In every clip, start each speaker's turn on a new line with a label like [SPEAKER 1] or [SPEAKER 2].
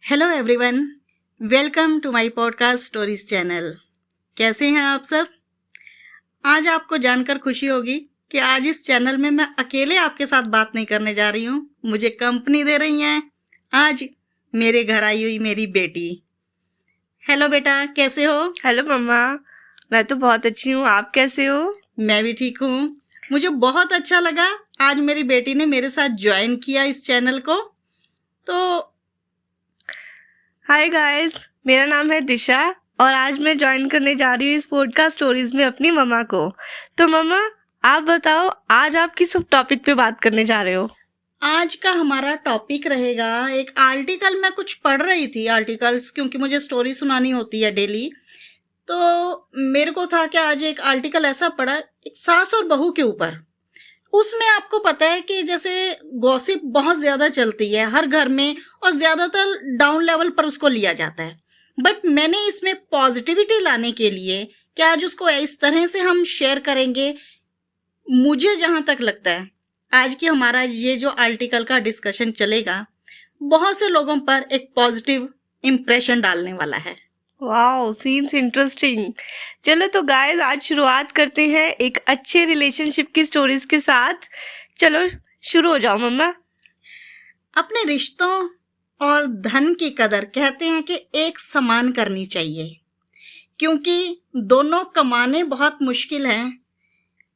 [SPEAKER 1] Hello everyone, welcome to my podcast stories channel. कैसे हैं आप सब? आज आपको जानकर खुशी होगी कि आज इस चैनल में मैं अकेले आपके साथ बात नहीं करने जा रही हूँ। मुझे कंपनी दे रही हैं आज मेरे घर आई हुई मेरी बेटी। हेलो बेटा, कैसे हो?
[SPEAKER 2] हेलो मम्मा, मैं तो बहुत अच्छी हूँ। आप कैसे हो?
[SPEAKER 1] मैं भी ठीक हूँ। मुझे बहुत अच्छा लगा आज मेरी बेटी ने मेरे साथ ज्वाइन किया इस चैनल को। तो
[SPEAKER 2] हाय गाइस, मेरा नाम है दिशा और आज मैं ज्वाइन करने जा रही हूँ इस पॉडकास्ट स्टोरीज में अपनी मम्मा को। तो मम्मा, आप बताओ आज आप किस टॉपिक पे बात करने जा रहे हो?
[SPEAKER 1] आज का हमारा टॉपिक रहेगा, एक आर्टिकल मैं कुछ पढ़ रही थी, आर्टिकल्स, क्योंकि मुझे स्टोरी सुनानी होती है डेली। तो मेरे को था कि आज एक आर्टिकल ऐसा पढ़ा एक सास और बहू के ऊपर। उसमें आपको पता है कि जैसे गॉसिप बहुत ज्यादा चलती है हर घर में और ज्यादातर डाउन लेवल पर उसको लिया जाता है। बट मैंने इसमें पॉजिटिविटी लाने के लिए कि आज उसको इस तरह से हम शेयर करेंगे। मुझे जहां तक लगता है आज की हमारा ये जो आर्टिकल का डिस्कशन चलेगा बहुत से लोगों पर एक पॉजिटिव इम्प्रेशन डालने वाला है।
[SPEAKER 2] Wow, seems interesting. चलो तो गाइस, आज शुरुआत करते हैं एक अच्छे रिलेशनशिप की स्टोरीज के साथ। चलो शुरू हो जाओ मम्मा।
[SPEAKER 1] अपने रिश्तों और धन की कदर कहते हैं कि एक समान करनी चाहिए, क्योंकि दोनों कमाने बहुत मुश्किल हैं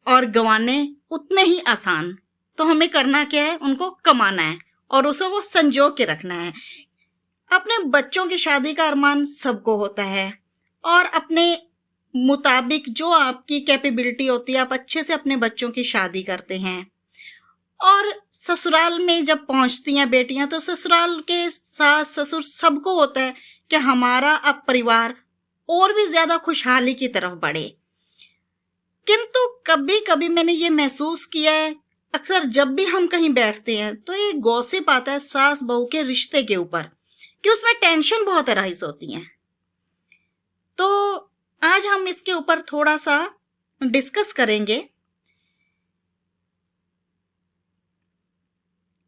[SPEAKER 1] और गंवाने उतने ही आसान। तो हमें करना क्या है? उनको कमाना है और उसे वो संजो के रखना है। अपने बच्चों की शादी का अरमान सबको होता है और अपने मुताबिक जो आपकी कैपेबिलिटी होती है आप अच्छे से अपने बच्चों की शादी करते हैं। और ससुराल में जब पहुंचती हैं बेटियां तो ससुराल के सास ससुर सबको होता है कि हमारा अब परिवार और भी ज्यादा खुशहाली की तरफ बढ़े। किंतु कभी कभी मैंने ये महसूस किया है, अक्सर जब भी हम कहीं बैठते हैं तो ये गॉसिप आता है सास बहू के रिश्ते के ऊपर कि उसमें टेंशन बहुत राइज होती है। तो आज हम इसके ऊपर थोड़ा सा डिस्कस करेंगे।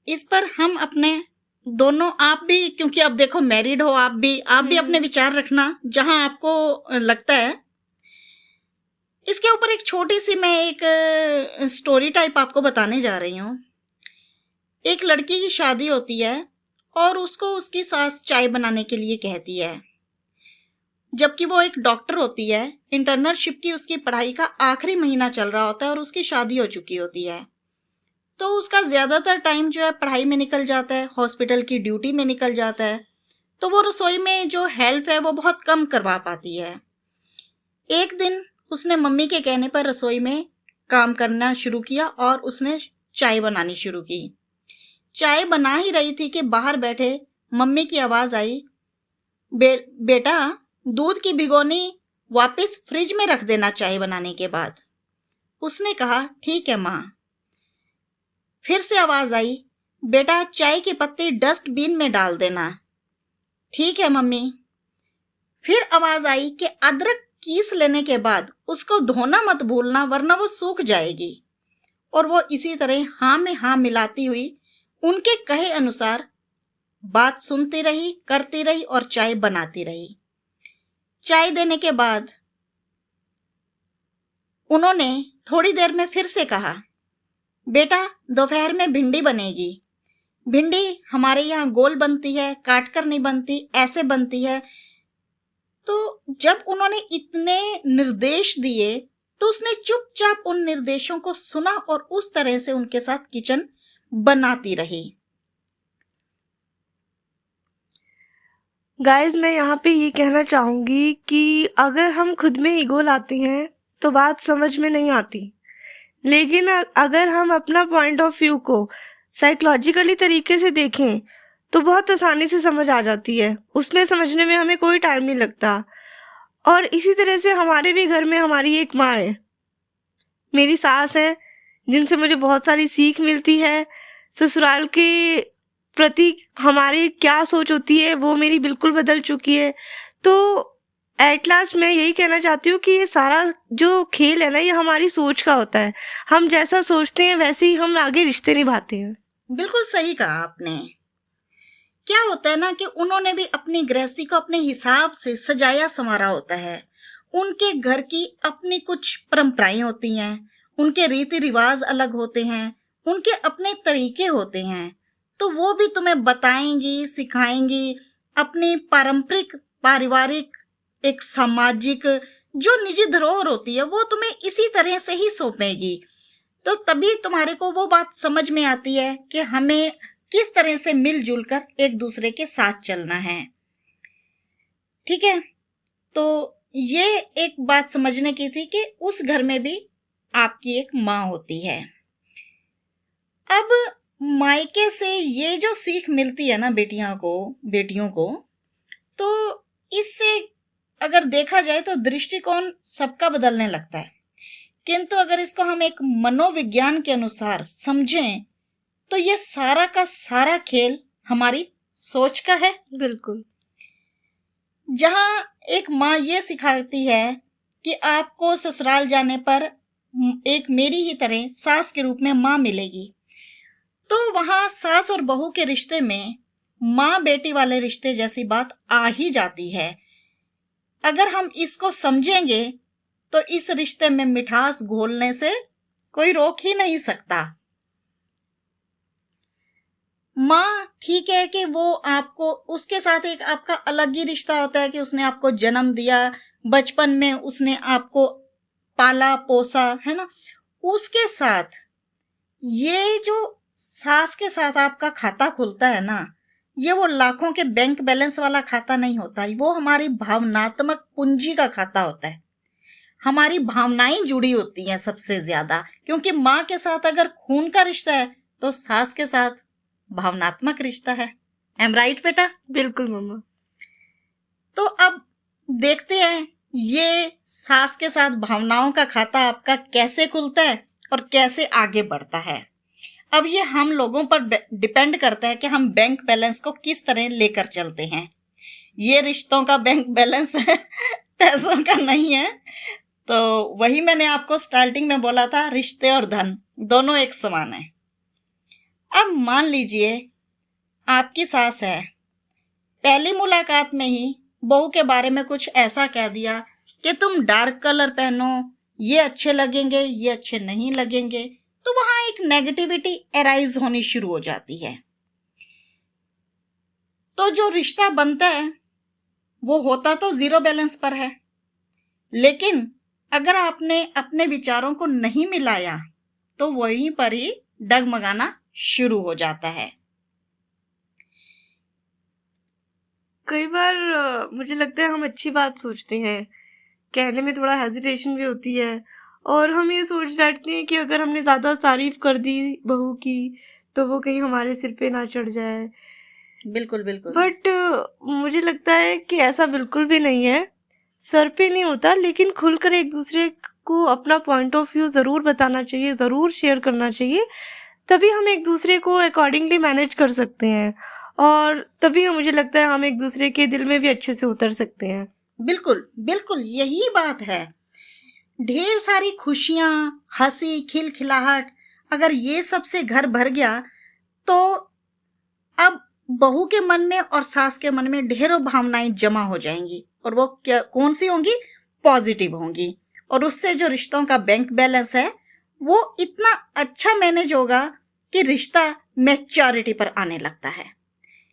[SPEAKER 1] इस पर हम अपने दोनों, आप भी, क्योंकि अब देखो मैरिड हो, आप भी अपने विचार रखना जहां आपको लगता है। इसके ऊपर एक छोटी सी मैं एक स्टोरी टाइप आपको बताने जा रही हूँ। एक लड़की की शादी होती है और उसको उसकी सास चाय बनाने के लिए कहती है, जबकि वो एक डॉक्टर होती है। इंटर्नशिप की उसकी पढ़ाई का आखिरी महीना चल रहा होता है और उसकी शादी हो चुकी होती है। तो उसका ज्यादातर टाइम जो है पढ़ाई में निकल जाता है, हॉस्पिटल की ड्यूटी में निकल जाता है। तो वो रसोई में जो हेल्प है वो बहुत कम करवा पाती है। एक दिन उसने मम्मी के कहने पर रसोई में काम करना शुरू किया और उसने चाय बनानी शुरू की। चाय बना ही रही थी कि बाहर बैठे मम्मी की आवाज आई, बेटा दूध की भिगोनी वापस फ्रिज में रख देना चाय बनाने के बाद। उसने कहा, ठीक है माँ। फिर से आवाज आई, बेटा चाय के पत्ते डस्टबिन में डाल देना। ठीक है मम्मी। फिर आवाज आई कि अदरक कीस लेने के बाद उसको धोना मत भूलना वरना वो सूख जाएगी। और वो इसी तरह हाँ में हाँ मिलाती हुई उनके कहे अनुसार बात सुनती रही, करती रही और चाय बनाती रही। चाय देने के बाद उन्होंने थोड़ी देर में फिर से कहा, बेटा दोपहर में भिंडी बनेगी। भिंडी हमारे यहाँ गोल बनती है, काट कर नहीं बनती, ऐसे बनती है। तो जब उन्होंने इतने निर्देश दिए तो उसने चुपचाप उन निर्देशों को सुना और उस तरह से उनके साथ किचन बनाती रही।
[SPEAKER 2] गाइस, मैं यहाँ पे ये कहना चाहूंगी कि अगर हम खुद में ईगो लाते हैं तो बात समझ में नहीं आती, लेकिन अगर हम अपना पॉइंट ऑफ व्यू को साइकोलॉजिकली तरीके से देखें तो बहुत आसानी से समझ आ जाती है। उसमें समझने में हमें कोई टाइम नहीं लगता। और इसी तरह से हमारे भी घर में हमारी एक माँ है, मेरी सास है, जिनसे मुझे बहुत सारी सीख मिलती है। ससुराल के प्रति हमारी क्या सोच होती है वो मेरी बिल्कुल बदल चुकी है। तो एट लास्ट मैं यही कहना चाहती हूँ कि ये सारा जो खेल है ना, ये हमारी सोच का होता है। हम जैसा सोचते हैं वैसे ही हम आगे रिश्ते निभाते हैं।
[SPEAKER 1] बिल्कुल सही कहा आपने। क्या होता है ना कि उन्होंने भी अपनी गृहस्थी को अपने हिसाब से सजाया संवारा होता है। उनके घर की अपनी कुछ परंपराएं होती हैं, उनके रीति रिवाज अलग होते हैं, उनके अपने तरीके होते हैं, तो वो भी तुम्हें बताएंगी, सिखाएंगी, अपनी पारंपरिक, पारिवारिक, एक सामाजिक जो निजी धरोहर होती है वो तुम्हें इसी तरह से ही सौंपेगी। तो तभी तुम्हारे को वो बात समझ में आती है कि हमें किस तरह से मिलजुल कर एक दूसरे के साथ चलना है। ठीक है, तो ये एक बात समझने की थी कि उस घर में भी आपकी एक माँ होती है। अब मायके से ये जो सीख मिलती है ना बेटियों को, तो इससे अगर देखा जाए तो दृष्टिकोण सबका बदलने लगता है। किंतु अगर इसको हम एक मनोविज्ञान के अनुसार समझें तो ये सारा का सारा खेल हमारी सोच का है।
[SPEAKER 2] बिल्कुल।
[SPEAKER 1] जहां एक माँ ये सिखाती है कि आपको ससुराल जाने पर एक मेरी ही तरह सास के रूप में माँ मिलेगी, तो वहां सास और बहू के रिश्ते में माँ बेटी वाले रिश्ते जैसी बात आ ही जाती है। अगर हम इसको समझेंगे तो इस रिश्ते में मिठास घोलने से कोई रोक ही नहीं सकता। माँ ठीक है कि वो आपको, उसके साथ एक आपका अलग ही रिश्ता होता है कि उसने आपको जन्म दिया, बचपन में उसने आपको पाला पोसा, है ना। उसके साथ ये जो सास के साथ आपका खाता खुलता है ना, ये वो लाखों के बैंक बैलेंस वाला खाता नहीं होता, वो हमारी भावनात्मक पूंजी का खाता होता है। हमारी भावनाएं जुड़ी होती हैं सबसे ज्यादा, क्योंकि माँ के साथ अगर खून का रिश्ता है तो सास के साथ भावनात्मक रिश्ता है। एम राइट बेटा?
[SPEAKER 2] बिल्कुल मम्मा।
[SPEAKER 1] तो अब देखते हैं ये सास के साथ भावनाओं का खाता आपका कैसे खुलता है और कैसे आगे बढ़ता है। अब ये हम लोगों पर डिपेंड करता है कि हम बैंक बैलेंस को किस तरह लेकर चलते हैं। ये रिश्तों का बैंक बैलेंस है, पैसों का नहीं है। तो वही मैंने आपको स्टार्टिंग में बोला था, रिश्ते और धन दोनों एक समान है। अब मान लीजिए आपकी सास है, पहली मुलाकात में ही बहू के बारे में कुछ ऐसा कह दिया कि तुम डार्क कलर पहनो, ये अच्छे लगेंगे, ये अच्छे नहीं लगेंगे, तो वहां एक नेगेटिविटी एराइज होनी शुरू हो जाती है। तो जो रिश्ता बनता है वो होता तो जीरो बैलेंस पर है, लेकिन अगर आपने अपने विचारों को नहीं मिलाया तो वहीं पर ही डगमगाना शुरू हो जाता है।
[SPEAKER 2] कई बार मुझे लगता है हम अच्छी बात सोचते हैं, कहने में थोड़ा हेजिटेशन भी होती है, और हम ये सोच बैठते हैं कि अगर हमने ज़्यादा तारीफ कर दी बहू की तो वो कहीं हमारे सिर पे ना चढ़ जाए।
[SPEAKER 1] बिल्कुल बिल्कुल।
[SPEAKER 2] बट मुझे लगता है कि ऐसा बिल्कुल भी नहीं है। सर पे नहीं होता, लेकिन खुलकर एक दूसरे को अपना पॉइंट ऑफ व्यू ज़रूर बताना चाहिए, ज़रूर शेयर करना चाहिए। तभी हम एक दूसरे को अकॉर्डिंगली मैनेज कर सकते हैं, और तभी मुझे लगता है हम एक दूसरे के दिल में भी अच्छे से उतर सकते हैं।
[SPEAKER 1] बिल्कुल बिल्कुल, यही बात है। ढेर सारी खुशियां, हंसी, खिलखिलाहट, अगर ये सब से घर भर गया तो अब बहू के मन में और सास के मन में ढेरों भावनाएं जमा हो जाएंगी, और वो क्या कौन सी होंगी? पॉजिटिव होंगी। और उससे जो रिश्तों का बैंक बैलेंस है वो इतना अच्छा मैनेज होगा कि रिश्ता मैच्योरिटी पर आने लगता है।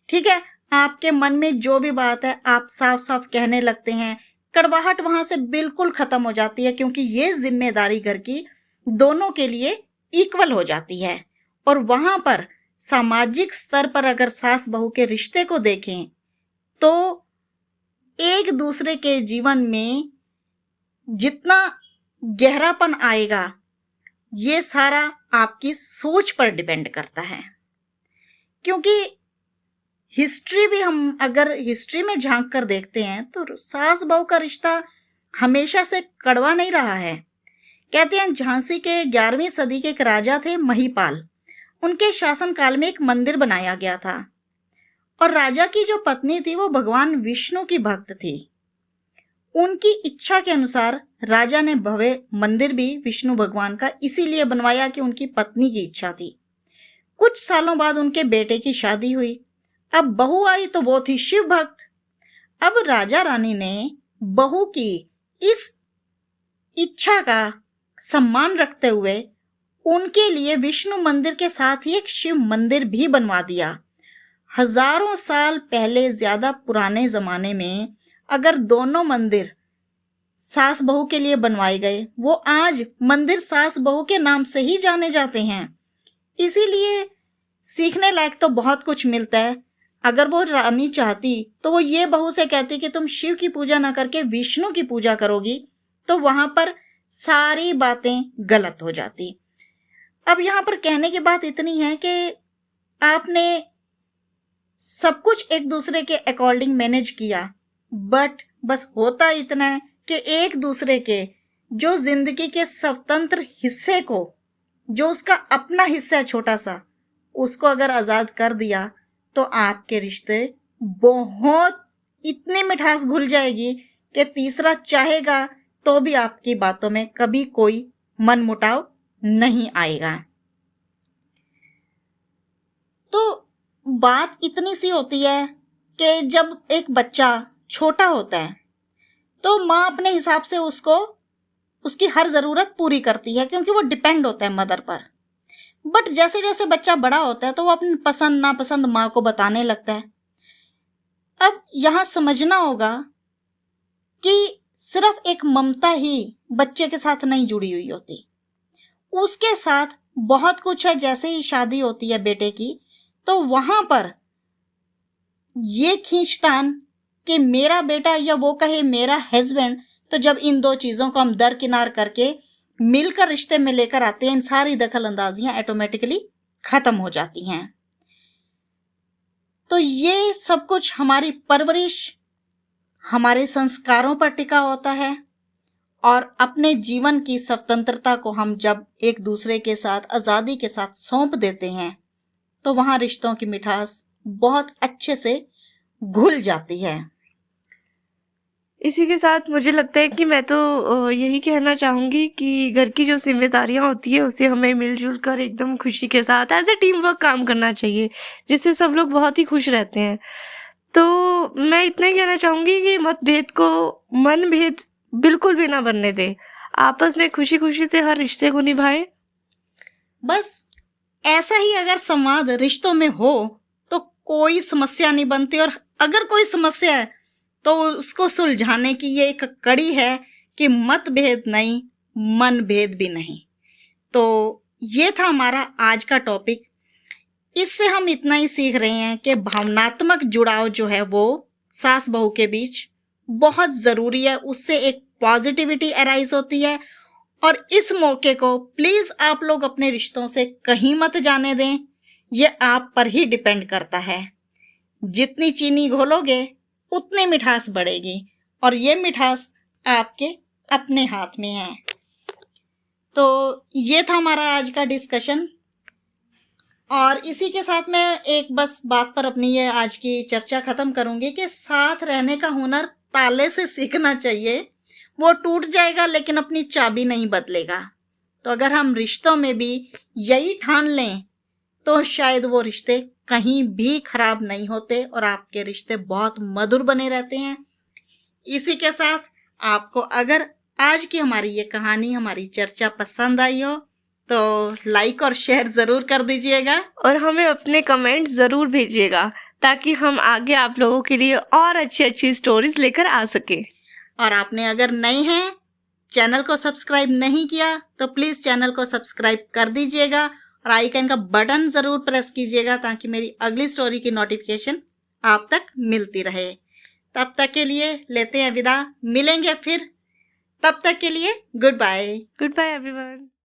[SPEAKER 1] ठीक है, आपके मन में जो भी बात है आप साफ साफ कहने लगते हैं, कड़वाहट वहां से बिल्कुल खत्म हो जाती है, क्योंकि ये जिम्मेदारी घर की दोनों के लिए इक्वल हो जाती है। और वहां पर सामाजिक स्तर पर अगर सास बहू के रिश्ते को देखें तो एक दूसरे के जीवन में जितना गहरापन आएगा ये सारा आपकी सोच पर डिपेंड करता है। क्योंकि हिस्ट्री भी, हम अगर हिस्ट्री में झांक कर देखते हैं तो सास बहू का रिश्ता हमेशा से कड़वा नहीं रहा है। कहते हैं झांसी के 11वीं सदी के एक राजा थे महिपाल, उनके शासनकाल में एक मंदिर बनाया गया था, और राजा की जो पत्नी थी वो भगवान विष्णु की भक्त थी। उनकी इच्छा के अनुसार राजा ने भव्य मंदिर भी विष्णु भगवान का इसीलिए बनवाया कि उनकी पत्नी की इच्छा थी। कुछ सालों बाद उनके बेटे की शादी हुई। अब बहू आई तो वो थी शिव भक्त। अब राजा रानी ने बहू की इस इच्छा का सम्मान रखते हुए उनके लिए विष्णु मंदिर के साथ ही एक शिव मंदिर भी बनवा दिया। हजारों साल पहले, ज्यादा पुराने जमाने में अगर दोनों मंदिर सास बहू के लिए बनवाए गए, वो आज मंदिर सास बहू के नाम से ही जाने जाते हैं। इसीलिए सीखने लायक तो बहुत कुछ मिलता है। अगर वो रानी चाहती तो वो ये बहू से कहती कि तुम शिव की पूजा ना करके विष्णु की पूजा करोगी, तो वहां पर सारी बातें गलत हो जाती। अब यहाँ पर कहने की बात इतनी है कि आपने सब कुछ एक दूसरे के अकॉर्डिंग मैनेज किया, बट बस होता इतना है कि एक दूसरे के जो जिंदगी के स्वतंत्र हिस्से को, जो उसका अपना हिस्सा है छोटा सा, उसको अगर आजाद कर दिया तो आपके रिश्ते बहुत इतनी मिठास घुल जाएगी कि तीसरा चाहेगा तो भी आपकी बातों में कभी कोई मनमुटाव नहीं आएगा। तो बात इतनी सी होती है कि जब एक बच्चा छोटा होता है तो माँ अपने हिसाब से उसको उसकी हर जरूरत पूरी करती है, क्योंकि वो डिपेंड होता है मदर पर। बट जैसे जैसे बच्चा बड़ा होता है तो वो अपनी पसंद नापसंद माँ को बताने लगता है। अब यहाँ समझना होगा कि सिर्फ एक ममता ही बच्चे के साथ नहीं जुड़ी हुई होती, उसके साथ बहुत कुछ है। जैसे ही शादी होती है बेटे की, तो वहां पर ये खींचतान कि मेरा बेटा या वो कहे मेरा हस्बैंड, तो जब इन दो चीजों को हम दरकिनार करके मिलकर रिश्ते में लेकर आते हैं, इन सारी दखल अंदाजियां ऑटोमेटिकली खत्म हो जाती हैं। तो ये सब कुछ हमारी परवरिश, हमारे संस्कारों पर टिका होता है। और अपने जीवन की स्वतंत्रता को हम जब एक दूसरे के साथ आजादी के साथ सौंप देते हैं, तो वहां रिश्तों की मिठास बहुत अच्छे से घुल जाती है।
[SPEAKER 2] इसी के साथ मुझे लगता है कि मैं तो यही कहना चाहूँगी कि घर की जो जिम्मेदारियाँ होती है उसे हमें मिलजुल कर एकदम खुशी के साथ एज ए टीम वर्क काम करना चाहिए, जिससे सब लोग बहुत ही खुश रहते हैं। तो मैं इतना ही कहना चाहूँगी कि मतभेद को मनभेद बिल्कुल भी ना बनने दे, आपस में खुशी खुशी से हर रिश्ते को निभाएं।
[SPEAKER 1] बस ऐसा ही अगर संवाद रिश्तों में हो तो कोई समस्या नहीं बनती, और अगर कोई समस्या है तो उसको सुलझाने की ये एक कड़ी है कि मतभेद नहीं, मनभेद भी नहीं। तो ये था हमारा आज का टॉपिक। इससे हम इतना ही सीख रहे हैं कि भावनात्मक जुड़ाव जो है वो सास बहू के बीच बहुत जरूरी है, उससे एक पॉजिटिविटी अराइज होती है। और इस मौके को प्लीज आप लोग अपने रिश्तों से कहीं मत जाने दें, ये आप पर ही डिपेंड करता है। जितनी चीनी घोलोगे उतनी मिठास बढ़ेगी, और ये मिठास आपके अपने हाथ में है। तो ये था हमारा आज का डिस्कशन, और इसी के साथ मैं एक बस बात पर अपनी ये आज की चर्चा खत्म करूंगी कि साथ रहने का हुनर ताले से सीखना चाहिए। वो टूट जाएगा लेकिन अपनी चाबी नहीं बदलेगा। तो अगर हम रिश्तों में भी यही ठान लें तो शायद वो रिश्ते कहीं भी खराब नहीं होते और आपके रिश्ते बहुत मधुर बने रहते हैं। इसी के साथ आपको अगर आज की हमारी ये कहानी, हमारी चर्चा पसंद आई हो तो लाइक और शेयर जरूर कर दीजिएगा,
[SPEAKER 2] और हमें अपने कमेंट ज़रूर भेजिएगा ताकि हम आगे आप लोगों के लिए और अच्छी अच्छी स्टोरीज लेकर आ सके।
[SPEAKER 1] और आपने अगर नए हैं, चैनल को सब्सक्राइब नहीं किया, तो प्लीज चैनल को सब्सक्राइब कर दीजिएगा और आइकन का बटन जरूर प्रेस कीजिएगा ताकि मेरी अगली स्टोरी की नोटिफिकेशन आप तक मिलती रहे। तब तक के लिए लेते हैं विदा, मिलेंगे फिर। तब तक के लिए goodbye.
[SPEAKER 2] Goodbye everyone.